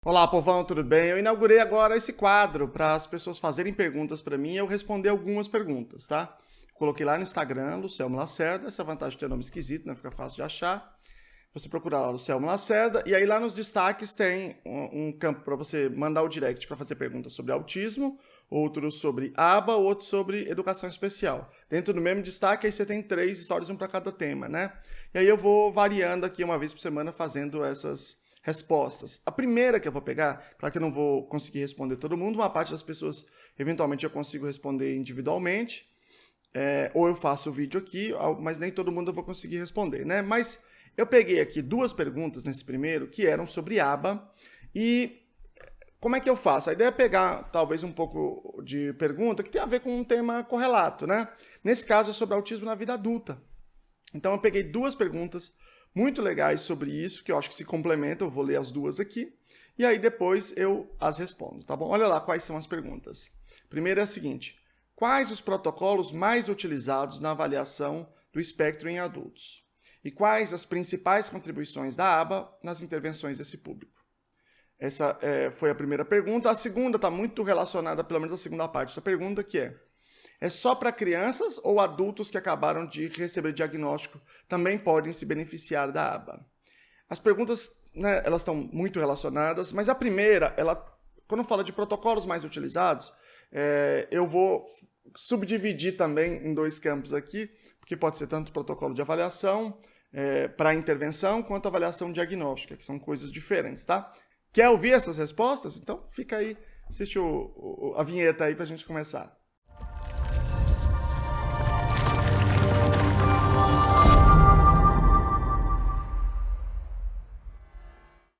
Olá, povão, tudo bem? Eu inaugurei agora esse quadro para as pessoas fazerem perguntas para mim e eu responder algumas perguntas, tá? Coloquei lá no Instagram, Lucelmo Lacerda, essa vantagem de ter nome esquisito, né? Fica fácil de achar. Você procura lá, Lucelmo Lacerda, e aí lá nos destaques tem um campo para você mandar o direct para fazer perguntas sobre autismo, outro sobre aba, outro sobre educação especial. Dentro do mesmo destaque, aí você tem 3 stories, um para cada tema, né? E aí eu vou variando aqui uma vez por semana fazendo essas respostas. A primeira que eu vou pegar, claro que eu não vou conseguir responder todo mundo, uma parte das pessoas eventualmente eu consigo responder individualmente, ou eu faço o vídeo aqui, mas nem todo mundo eu vou conseguir responder, né? Mas eu peguei aqui 2 perguntas nesse primeiro que eram sobre aba e como é que eu faço? A ideia é pegar talvez um pouco de pergunta que tem a ver com um tema correlato, né? Nesse caso é sobre autismo na vida adulta. Então eu peguei 2 perguntas muito legais sobre isso, que eu acho que se complementam, eu vou ler as 2 aqui, e aí depois eu as respondo, tá bom? Olha lá quais são as perguntas. Primeira é a seguinte: quais os protocolos mais utilizados na avaliação do espectro em adultos? E quais as principais contribuições da aba nas intervenções desse público? Essa foi a primeira pergunta. A segunda está muito relacionada, pelo menos a segunda parte da pergunta, que é só para crianças ou adultos que acabaram de receber diagnóstico também podem se beneficiar da aba? As perguntas, né, elas estão muito relacionadas, mas a primeira, quando fala de protocolos mais utilizados, eu vou subdividir também em 2 campos aqui, porque pode ser tanto protocolo de avaliação para intervenção quanto avaliação diagnóstica, que são coisas diferentes, tá? Quer ouvir essas respostas? Então fica aí, assiste a vinheta aí para a gente começar.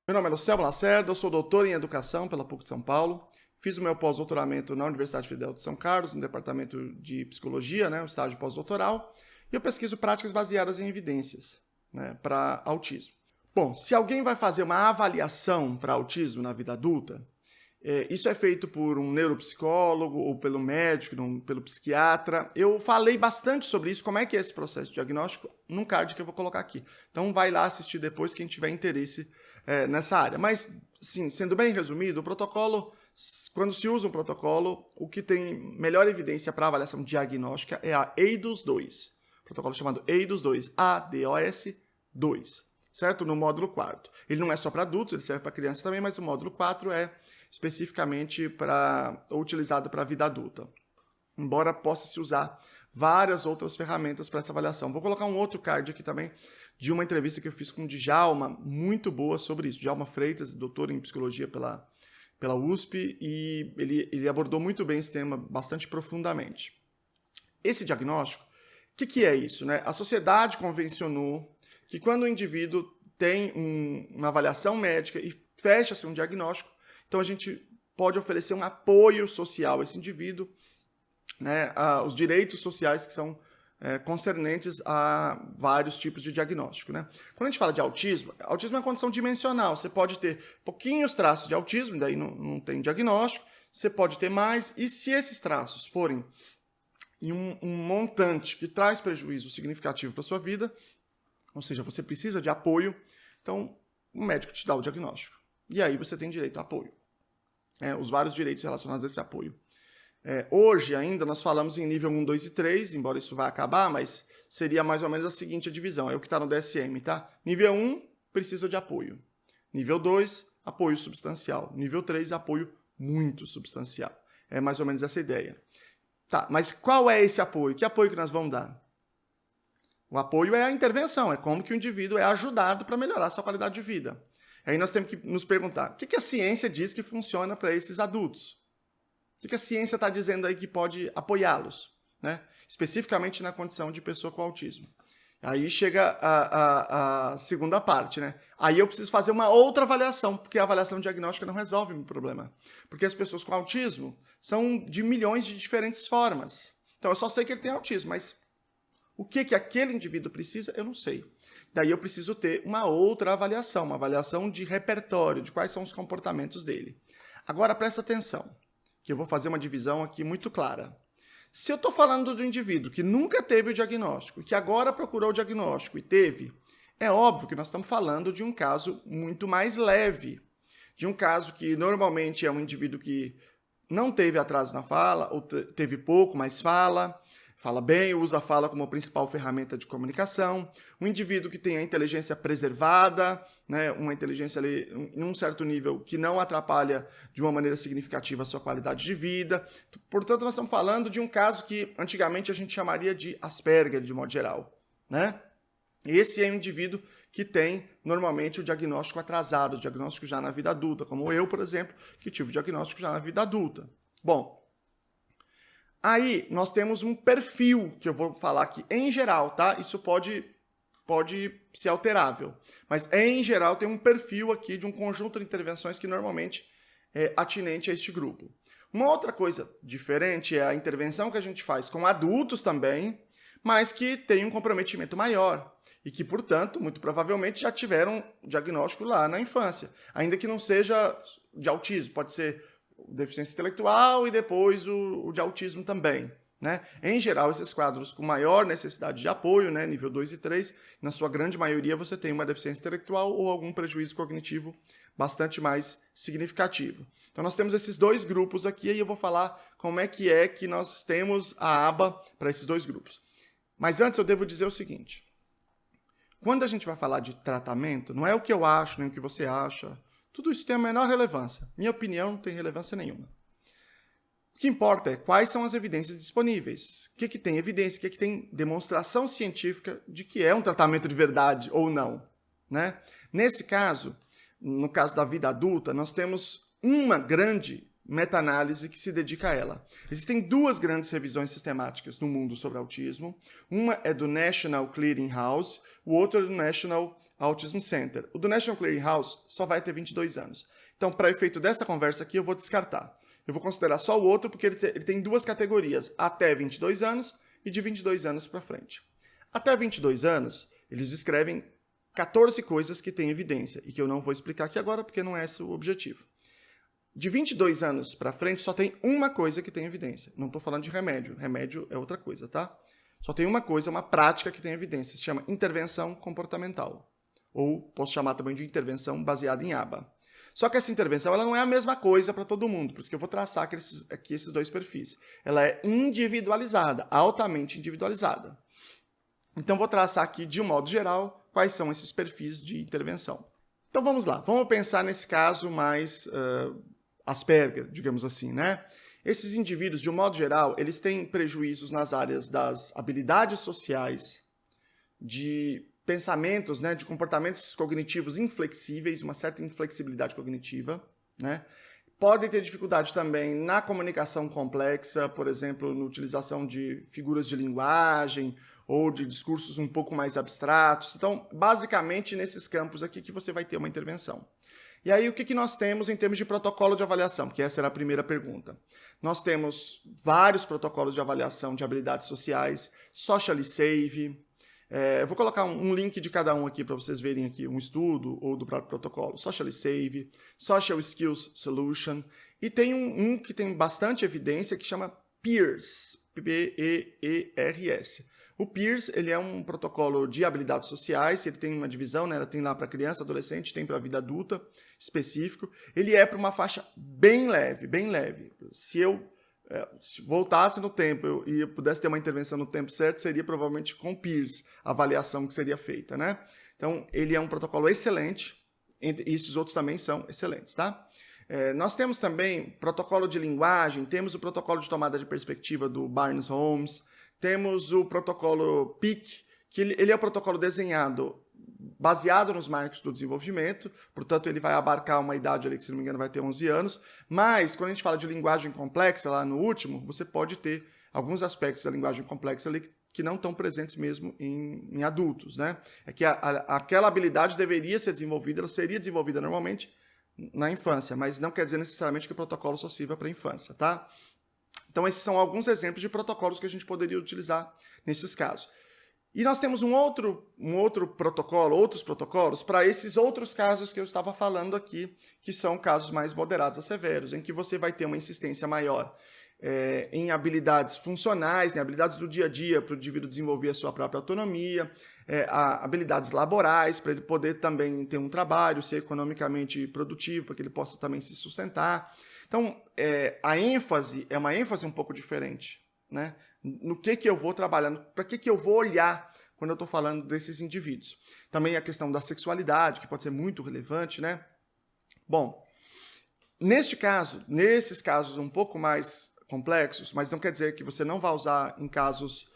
Meu nome é Lucelmo Lacerda, eu sou doutor em Educação pela PUC de São Paulo. Fiz o meu pós-doutoramento na Universidade Federal de São Carlos, no departamento de Psicologia, né, o estágio pós-doutoral, e eu pesquiso práticas baseadas em evidências, né, para autismo. Bom, se alguém vai fazer uma avaliação para autismo na vida adulta, isso é feito por um neuropsicólogo ou pelo médico, pelo psiquiatra. Eu falei bastante sobre isso, como é que é esse processo de diagnóstico, num card que eu vou colocar aqui. Então vai lá assistir depois quem tiver interesse nessa área. Mas, sim, sendo bem resumido, o protocolo, quando se usa um protocolo, o que tem melhor evidência para avaliação diagnóstica é a EIDOS-2. Protocolo chamado EIDOS-2, ADOS-2, certo? No módulo 4. Ele não é só para adultos, ele serve para crianças também, mas o módulo 4 é especificamente utilizado para a vida adulta. Embora possa se usar várias outras ferramentas para essa avaliação. Vou colocar um outro card aqui também, de uma entrevista que eu fiz com o Djalma, muito boa sobre isso. Djalma Freitas, doutor em psicologia pela USP, e ele abordou muito bem esse tema, bastante profundamente. Esse diagnóstico, o que é isso, né? A sociedade convencionou que quando o indivíduo tem uma avaliação médica e fecha-se um diagnóstico, então a gente pode oferecer um apoio social a esse indivíduo, né, os direitos sociais que são concernentes a vários tipos de diagnóstico, né? Quando a gente fala de autismo é uma condição dimensional. Você pode ter pouquinhos traços de autismo, daí não tem diagnóstico, você pode ter mais, e se esses traços forem em um montante que traz prejuízo significativo para a sua vida, ou seja, você precisa de apoio, então o médico te dá o diagnóstico. E aí você tem direito a apoio. Os vários direitos relacionados a esse apoio. Hoje ainda nós falamos em nível 1, 2 e 3, embora isso vá acabar, mas seria mais ou menos a seguinte divisão, é o que está no DSM, tá? Nível 1, precisa de apoio. Nível 2, apoio substancial. Nível 3, apoio muito substancial. É mais ou menos essa ideia. Tá, mas qual é esse apoio? Que apoio que nós vamos dar? O apoio é a intervenção, é como que o indivíduo é ajudado para melhorar a sua qualidade de vida. Aí nós temos que nos perguntar, o que a ciência diz que funciona para esses adultos? O que a ciência está dizendo aí que pode apoiá-los, né? Especificamente na condição de pessoa com autismo. Aí chega a segunda parte, né? Aí eu preciso fazer uma outra avaliação, porque a avaliação diagnóstica não resolve o meu problema. Porque as pessoas com autismo são de milhões de diferentes formas. Então eu só sei que ele tem autismo, mas o que aquele indivíduo precisa, eu não sei. Daí eu preciso ter uma outra avaliação, uma avaliação de repertório, de quais são os comportamentos dele. Agora presta atenção, que eu vou fazer uma divisão aqui muito clara. Se eu estou falando do indivíduo que nunca teve o diagnóstico, que agora procurou o diagnóstico e teve, é óbvio que nós estamos falando de um caso muito mais leve, de um caso que normalmente é um indivíduo que não teve atraso na fala, ou teve pouco, mas fala bem, usa a fala como principal ferramenta de comunicação, um indivíduo que tem a inteligência preservada, né, uma inteligência ali, em um certo nível que não atrapalha de uma maneira significativa a sua qualidade de vida. Portanto, nós estamos falando de um caso que antigamente a gente chamaria de Asperger, de modo geral, né? Esse é um indivíduo que tem, normalmente, o diagnóstico atrasado, o diagnóstico já na vida adulta, como eu, por exemplo, que tive o diagnóstico já na vida adulta. Bom, aí nós temos um perfil, que eu vou falar aqui em geral, tá? Isso pode ser alterável, mas em geral tem um perfil aqui de um conjunto de intervenções que normalmente é atinente a este grupo. Uma outra coisa diferente é a intervenção que a gente faz com adultos também, mas que tem um comprometimento maior e que, portanto, muito provavelmente já tiveram diagnóstico lá na infância, ainda que não seja de autismo, pode ser deficiência intelectual e depois o de autismo também, né? Em geral, esses quadros com maior necessidade de apoio, né, nível 2 e 3, na sua grande maioria você tem uma deficiência intelectual ou algum prejuízo cognitivo bastante mais significativo. Então nós temos esses dois grupos aqui e eu vou falar como é que nós temos a aba para esses dois grupos. Mas antes eu devo dizer o seguinte: quando a gente vai falar de tratamento, não é o que eu acho, nem o que você acha. Tudo isso tem a menor relevância. Minha opinião não tem relevância nenhuma. O que importa é quais são as evidências disponíveis. O que tem evidência, o que tem demonstração científica de que é um tratamento de verdade ou não, né? Nesse caso, no caso da vida adulta, nós temos uma grande meta-análise que se dedica a ela. Existem duas grandes revisões sistemáticas no mundo sobre autismo. Uma é do National Clearing House, o outro é do National Autism Center. O do National Clearing House só vai ter 22 anos. Então, para efeito dessa conversa aqui, eu vou descartar. Eu vou considerar só o outro porque ele tem duas categorias, até 22 anos e de 22 anos para frente. Até 22 anos, eles descrevem 14 coisas que têm evidência e que eu não vou explicar aqui agora porque não é esse o objetivo. De 22 anos para frente, só tem uma coisa que tem evidência. Não estou falando de remédio. Remédio é outra coisa, tá? Só tem uma coisa, uma prática que tem evidência. Se chama intervenção comportamental. Ou posso chamar também de intervenção baseada em aba. Só que essa intervenção ela não é a mesma coisa para todo mundo. Por isso que eu vou traçar aqui esses dois perfis. Ela é individualizada, altamente individualizada. Então, vou traçar aqui, de um modo geral, quais são esses perfis de intervenção. Então, vamos lá. Vamos pensar nesse caso mais Asperger, digamos assim, né? Esses indivíduos, de um modo geral, eles têm prejuízos nas áreas das habilidades sociais, de pensamentos, né, de comportamentos cognitivos inflexíveis, uma certa inflexibilidade cognitiva, né? Podem ter dificuldade também na comunicação complexa, por exemplo, na utilização de figuras de linguagem ou de discursos um pouco mais abstratos. Então, basicamente, nesses campos aqui que você vai ter uma intervenção. E aí, o que nós temos em termos de protocolo de avaliação? Que essa era a primeira pergunta. Nós temos vários protocolos de avaliação de habilidades sociais, Socially Save. Eu vou colocar um link de cada um aqui para vocês verem aqui um estudo ou do próprio protocolo. Socially Save, Social Skills Solution. E tem um que tem bastante evidência que chama PEERS, P-E-E-R-S. O PEERS, ele é um protocolo de habilidades sociais, ele tem uma divisão, né? Tem lá para criança, adolescente, tem para vida adulta específico. Ele é para uma faixa bem leve, bem leve. Se eu voltasse no tempo e eu pudesse ter uma intervenção no tempo certo, seria provavelmente com PEERS a avaliação que seria feita, né? Então, ele é um protocolo excelente, e esses outros também são excelentes, tá? Nós temos também protocolo de linguagem, temos o protocolo de tomada de perspectiva do Barnes-Holmes, temos o protocolo PIC, que ele é o protocolo desenhado baseado nos marcos do desenvolvimento, portanto ele vai abarcar uma idade ali que, se não me engano, vai ter 11 anos, mas quando a gente fala de linguagem complexa, lá no último, você pode ter alguns aspectos da linguagem complexa ali que não estão presentes mesmo em adultos, né? É que aquela habilidade deveria ser desenvolvida, ela seria desenvolvida normalmente na infância, mas não quer dizer necessariamente que o protocolo só sirva para a infância, tá? Então, esses são alguns exemplos de protocolos que a gente poderia utilizar nesses casos. E nós temos um outro protocolo, outros protocolos, para esses outros casos que eu estava falando aqui, que são casos mais moderados a severos, em que você vai ter uma insistência maior em habilidades funcionais, em habilidades do dia a dia, para o indivíduo desenvolver a sua própria autonomia, habilidades laborais, para ele poder também ter um trabalho, ser economicamente produtivo, para que ele possa também se sustentar. Então, a ênfase é uma ênfase um pouco diferente, né? No que eu vou trabalhando, para que eu vou olhar quando eu estou falando desses indivíduos. Também a questão da sexualidade, que pode ser muito relevante, né? Bom, nesses casos um pouco mais complexos, mas não quer dizer que você não vai usar em casos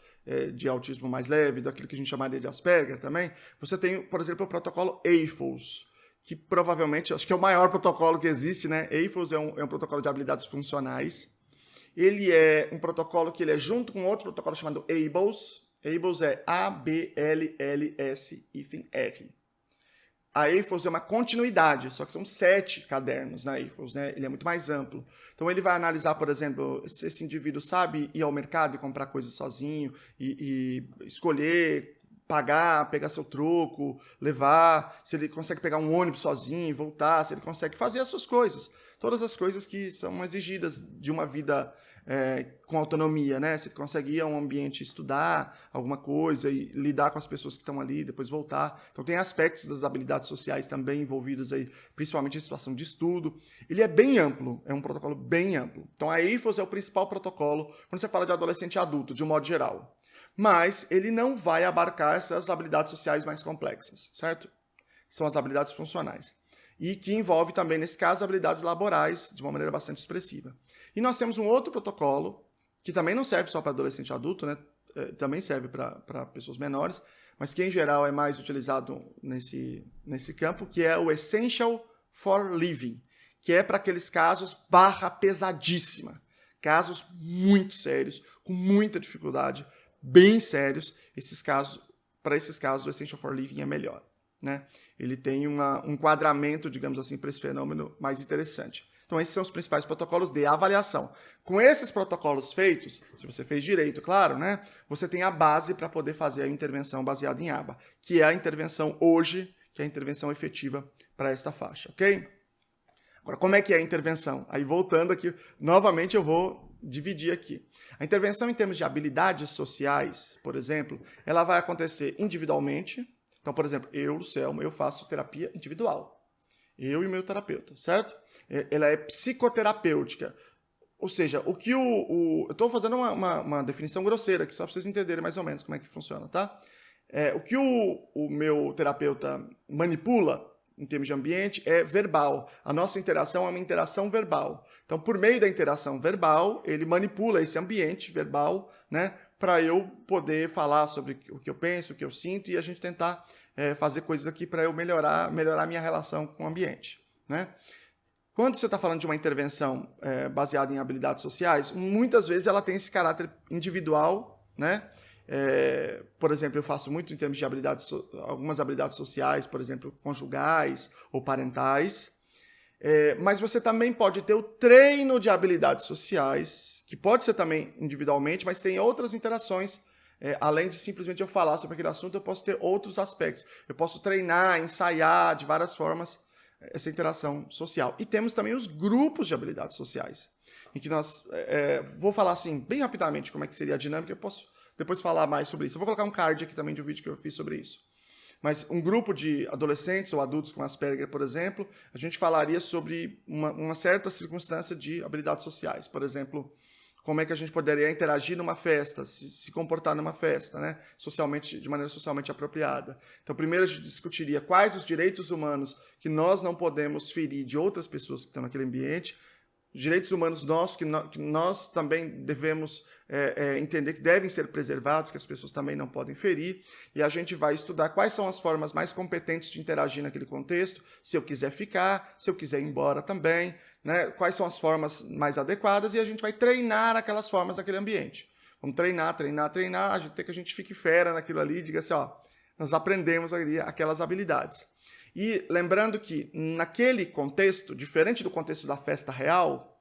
de autismo mais leve, daquilo que a gente chamaria de Asperger também, você tem, por exemplo, o protocolo AFOS, que provavelmente, acho que é o maior protocolo que existe, né? AFOS é um protocolo de habilidades funcionais. Ele é um protocolo que ele é junto com outro protocolo chamado ABLS. ABLS é ABLS-R. A AFOS é uma continuidade, só que são 7 cadernos na AFOS, né? Ele é muito mais amplo. Então ele vai analisar, por exemplo, se esse indivíduo sabe ir ao mercado e comprar coisas sozinho, e escolher, pagar, pegar seu troco, levar, se ele consegue pegar um ônibus sozinho e voltar, se ele consegue fazer as suas coisas. Todas as coisas que são exigidas de uma vida com autonomia, né? Se ele consegue ir a um ambiente estudar alguma coisa e lidar com as pessoas que estão ali, depois voltar. Então tem aspectos das habilidades sociais também envolvidos aí, principalmente em situação de estudo. Ele é bem amplo, é um protocolo bem amplo. Então a AFOS é o principal protocolo quando você fala de adolescente e adulto, de um modo geral. Mas ele não vai abarcar essas habilidades sociais mais complexas, certo? São as habilidades funcionais. E que envolve também, nesse caso, habilidades laborais de uma maneira bastante expressiva. E nós temos um outro protocolo, que também não serve só para adolescente e adulto, né? Também serve para pessoas menores, mas que em geral é mais utilizado nesse campo, que é o Essential for Living, que é para aqueles casos pesadíssima. Casos muito sérios, com muita dificuldade, bem sérios. Para esses casos, o Essential for Living é melhor, né? Ele tem um enquadramento, digamos assim, para esse fenômeno mais interessante. Então, esses são os principais protocolos de avaliação. Com esses protocolos feitos, se você fez direito, claro, né? Você tem a base para poder fazer a intervenção baseada em aba, que é a intervenção hoje, que é a intervenção efetiva para esta faixa, ok? Agora, como é que é a intervenção? Aí, voltando aqui, novamente eu vou dividir aqui. A intervenção em termos de habilidades sociais, por exemplo, ela vai acontecer individualmente. Então, por exemplo, eu, Selma, eu faço terapia individual. Eu e o meu terapeuta, certo? Ela é psicoterapêutica. Ou seja, o que eu estou fazendo uma definição grosseira aqui, só para vocês entenderem mais ou menos como é que funciona, tá? O que o meu terapeuta manipula, em termos de ambiente, é verbal. A nossa interação é uma interação verbal. Então, por meio da interação verbal, ele manipula esse ambiente verbal, né? Para eu poder falar sobre o que eu penso, o que eu sinto, e a gente tentar fazer coisas aqui para eu melhorar a minha relação com o ambiente, né? Quando você está falando de uma intervenção baseada em habilidades sociais, muitas vezes ela tem esse caráter individual, né? Por exemplo, eu faço muito em termos de algumas habilidades sociais, por exemplo, conjugais ou parentais, mas você também pode ter o treino de habilidades sociais, que pode ser também individualmente, mas tem outras interações. Além de simplesmente eu falar sobre aquele assunto, eu posso ter outros aspectos. Eu posso treinar, ensaiar de várias formas essa interação social. E temos também os grupos de habilidades sociais, em que vou falar assim, bem rapidamente como é que seria a dinâmica, eu posso depois falar mais sobre isso. Eu vou colocar um card aqui também de um vídeo que eu fiz sobre isso. Mas um grupo de adolescentes ou adultos com Asperger, por exemplo, a gente falaria sobre uma certa circunstância de habilidades sociais. Por exemplo, como é que a gente poderia interagir numa festa, se comportar numa festa, né? De maneira socialmente apropriada. Então, primeiro a gente discutiria quais os direitos humanos que nós não podemos ferir de outras pessoas que estão naquele ambiente, direitos humanos nossos que nós também devemos entender que devem ser preservados, que as pessoas também não podem ferir, e a gente vai estudar quais são as formas mais competentes de interagir naquele contexto, se eu quiser ficar, se eu quiser ir embora também, né? Quais são as formas mais adequadas, e a gente vai treinar aquelas formas naquele ambiente. Vamos treinar, até que a gente fique fera naquilo ali e diga assim, ó, nós aprendemos ali aquelas habilidades. E lembrando que naquele contexto, diferente do contexto da festa real,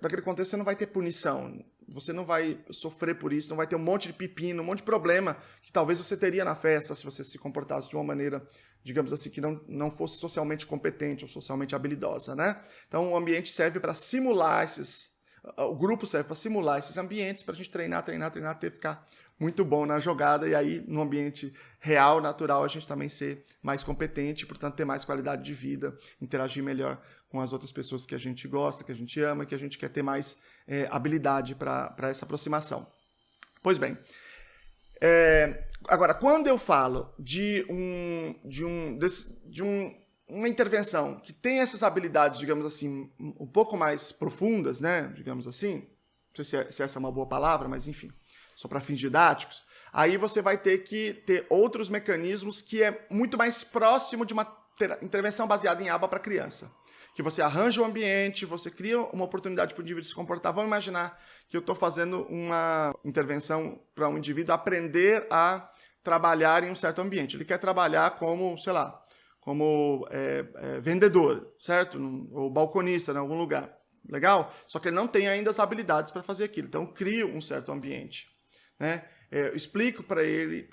naquele contexto você não vai ter punição, você não vai sofrer por isso, não vai ter um monte de pepino, um monte de problema que talvez você teria na festa se você se comportasse de uma maneira, digamos assim, que não fosse socialmente competente ou socialmente habilidosa, né? Então o ambiente serve para simular o grupo serve para simular esses ambientes, para a gente treinar, até ficar muito bom na jogada, e aí no ambiente real, natural, a gente também ser mais competente, portanto ter mais qualidade de vida, interagir melhor com as outras pessoas que a gente gosta, que a gente ama, que a gente quer ter mais habilidade para essa aproximação. Pois bem, agora, quando eu falo de uma intervenção que tem essas habilidades, digamos assim, um pouco mais profundas, né, digamos assim, não sei se essa é uma boa palavra, mas enfim, só para fins didáticos, aí você vai ter que ter outros mecanismos que é muito mais próximo de uma intervenção baseada em aba para criança. Que você arranja o ambiente, você cria uma oportunidade para o indivíduo se comportar. Vamos imaginar que eu estou fazendo uma intervenção para um indivíduo aprender a trabalhar em um certo ambiente. Ele quer trabalhar como, sei lá, como vendedor, certo? Ou balconista em algum lugar. Legal? Só que ele não tem ainda as habilidades para fazer aquilo. Então, eu crio um certo ambiente. Né? Eu explico para ele,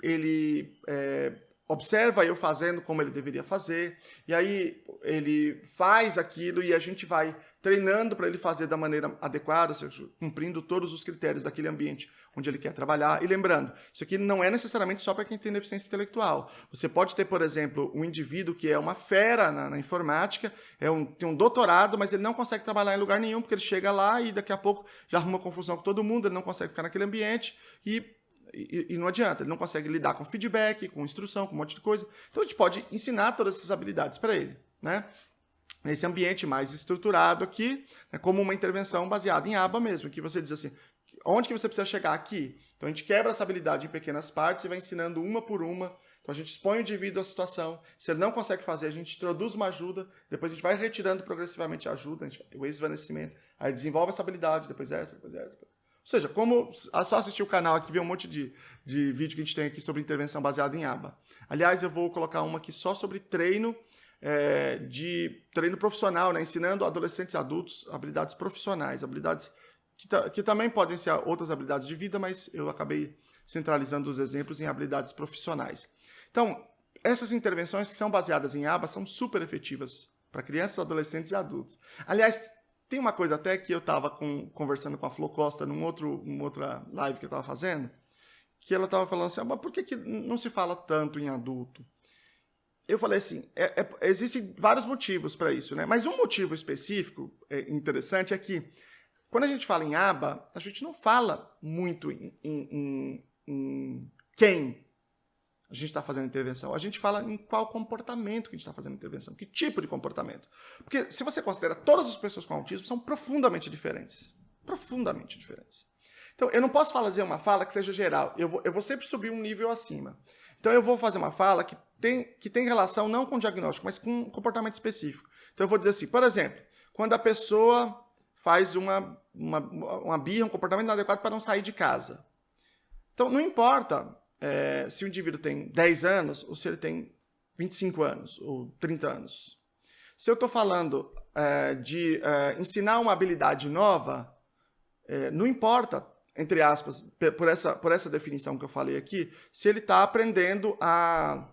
observa eu fazendo como ele deveria fazer, e aí ele faz aquilo e a gente vai treinando para ele fazer da maneira adequada, cumprindo todos os critérios daquele ambiente onde ele quer trabalhar. E lembrando, isso aqui não é necessariamente só para quem tem deficiência intelectual. Você pode ter, por exemplo, um indivíduo que é uma fera na informática, tem um doutorado, mas ele não consegue trabalhar em lugar nenhum, porque ele chega lá e daqui a pouco já arruma confusão com todo mundo, ele não consegue ficar naquele ambiente e não adianta, ele não consegue lidar com feedback, com instrução, com um monte de coisa. Então a gente pode ensinar todas essas habilidades para ele, né? Nesse ambiente mais estruturado aqui, né, como uma intervenção baseada em aba mesmo, que você diz assim, onde que você precisa chegar aqui? Então a gente quebra essa habilidade em pequenas partes e vai ensinando uma por uma. Então a gente expõe o indivíduo à situação, se ele não consegue fazer, a gente introduz uma ajuda, depois a gente vai retirando progressivamente a ajuda, o esvanecimento, aí desenvolve essa habilidade, depois essa. Ou seja, como só assistir o canal aqui, ver um monte de vídeo que a gente tem aqui sobre intervenção baseada em aba. Aliás, eu vou colocar uma aqui só sobre treino profissional, né? Ensinando adolescentes e adultos habilidades profissionais, habilidades que também podem ser outras habilidades de vida, mas eu acabei centralizando os exemplos em habilidades profissionais. Então, essas intervenções que são baseadas em aba são super efetivas para crianças, adolescentes e adultos. Aliás, tem uma coisa até que eu estava conversando com a Flo Costa numa outra live que eu estava fazendo, que ela estava falando assim, mas por que não se fala tanto em adulto? Eu falei assim, existem vários motivos para isso, né? Mas um motivo específico interessante é que quando a gente fala em aba, a gente não fala muito em quem a gente está fazendo intervenção. A gente fala em qual comportamento que a gente está fazendo intervenção, que tipo de comportamento. Porque se você considera todas as pessoas com autismo, são profundamente diferentes. Profundamente diferentes. Então, eu não posso fazer uma fala que seja geral. Eu vou sempre subir um nível acima. Então, eu vou fazer uma fala que tem relação não com diagnóstico, mas com um comportamento específico. Então, eu vou dizer assim, por exemplo, quando a pessoa faz uma birra, um comportamento inadequado para não sair de casa. Então, não importa se o indivíduo tem 10 anos ou se ele tem 25 anos ou 30 anos. Se eu estou falando de ensinar uma habilidade nova, não importa, entre aspas, por essa definição que eu falei aqui, se ele está aprendendo a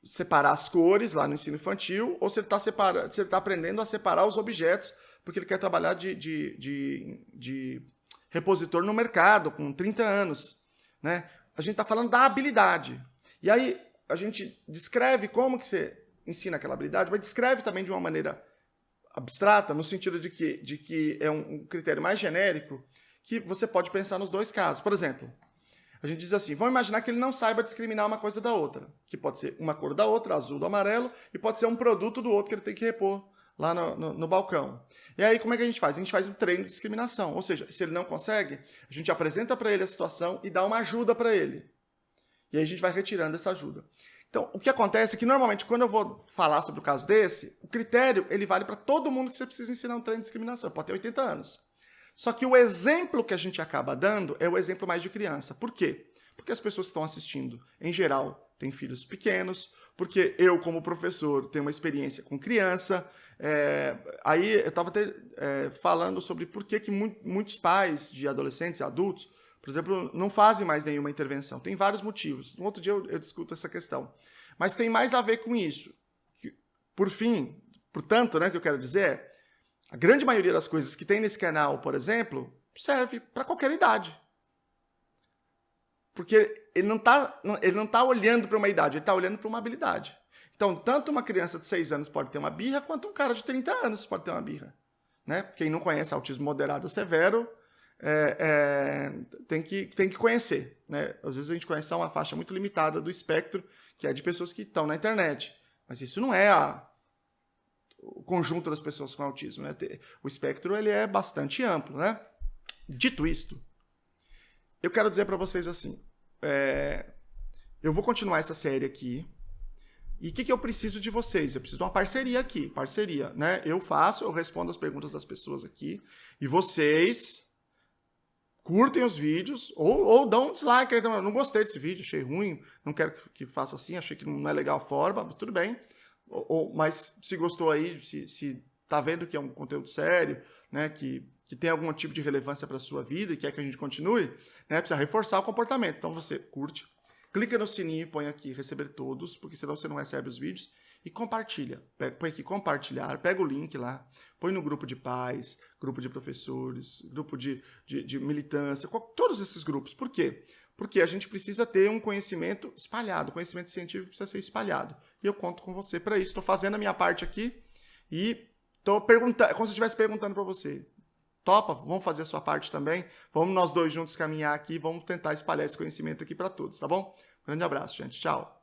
separar as cores lá no ensino infantil ou se ele está aprendendo a separar os objetos porque ele quer trabalhar de repositor no mercado com 30 anos. Né? A gente está falando da habilidade. E aí a gente descreve como que você ensina aquela habilidade, mas descreve também de uma maneira abstrata, no sentido de que é um critério mais genérico, que você pode pensar nos dois casos. Por exemplo, a gente diz assim, vamos imaginar que ele não saiba discriminar uma coisa da outra, que pode ser uma cor da outra, azul do amarelo, e pode ser um produto do outro que ele tem que repor lá no balcão. E aí, como é que a gente faz? A gente faz um treino de discriminação. Ou seja, se ele não consegue, a gente apresenta para ele a situação e dá uma ajuda para ele. E aí a gente vai retirando essa ajuda. Então, o que acontece é que, normalmente, quando eu vou falar sobre o caso desse, o critério ele vale para todo mundo que você precisa ensinar um treino de discriminação. Pode ter 80 anos. Só que o exemplo que a gente acaba dando é o exemplo mais de criança. Por quê? Porque as pessoas que estão assistindo, em geral, têm filhos pequenos, porque eu, como professor, tenho uma experiência com criança. Aí eu estava até falando sobre por que muitos pais de adolescentes e adultos, por exemplo, não fazem mais nenhuma intervenção. Tem vários motivos. No outro dia eu discuto essa questão. Mas tem mais a ver com isso. Portanto, né, o que eu quero dizer é A grande maioria das coisas que tem nesse canal, por exemplo, serve para qualquer idade. Porque ele não tá olhando para uma idade, ele está olhando para uma habilidade. Então, tanto uma criança de 6 anos pode ter uma birra, quanto um cara de 30 anos pode ter uma birra. Né? Quem não conhece autismo moderado ou severo, tem que conhecer. Né? Às vezes a gente conhece só uma faixa muito limitada do espectro, que é de pessoas que estão na internet. Mas isso não é o conjunto das pessoas com autismo. Né? O espectro ele é bastante amplo. Né? Dito isto, eu quero dizer para vocês assim, eu vou continuar essa série aqui, e o que eu preciso de vocês? Eu preciso de uma parceria aqui, parceria, né? Eu respondo as perguntas das pessoas aqui, e vocês curtem os vídeos, ou dão um dislike, eu não gostei desse vídeo, achei ruim, não quero que faça assim, achei que não é legal a forma, mas tudo bem. Mas se gostou aí, se tá vendo que é um conteúdo sério, né, que tem algum tipo de relevância para a sua vida e quer que a gente continue, né, precisa reforçar o comportamento. Então você curte, clica no sininho e põe aqui receber todos, porque senão você não recebe os vídeos, e compartilha. Põe aqui compartilhar, pega o link lá, põe no grupo de pais, grupo de professores, grupo de militância, todos esses grupos. Por quê? Porque a gente precisa ter um conhecimento espalhado, o conhecimento científico precisa ser espalhado. E eu conto com você para isso. Estou fazendo a minha parte aqui e estou perguntando, como se eu estivesse perguntando para você. Topa? Vamos fazer a sua parte também? Vamos nós dois juntos caminhar aqui, vamos tentar espalhar esse conhecimento aqui para todos, tá bom? Grande abraço, gente. Tchau.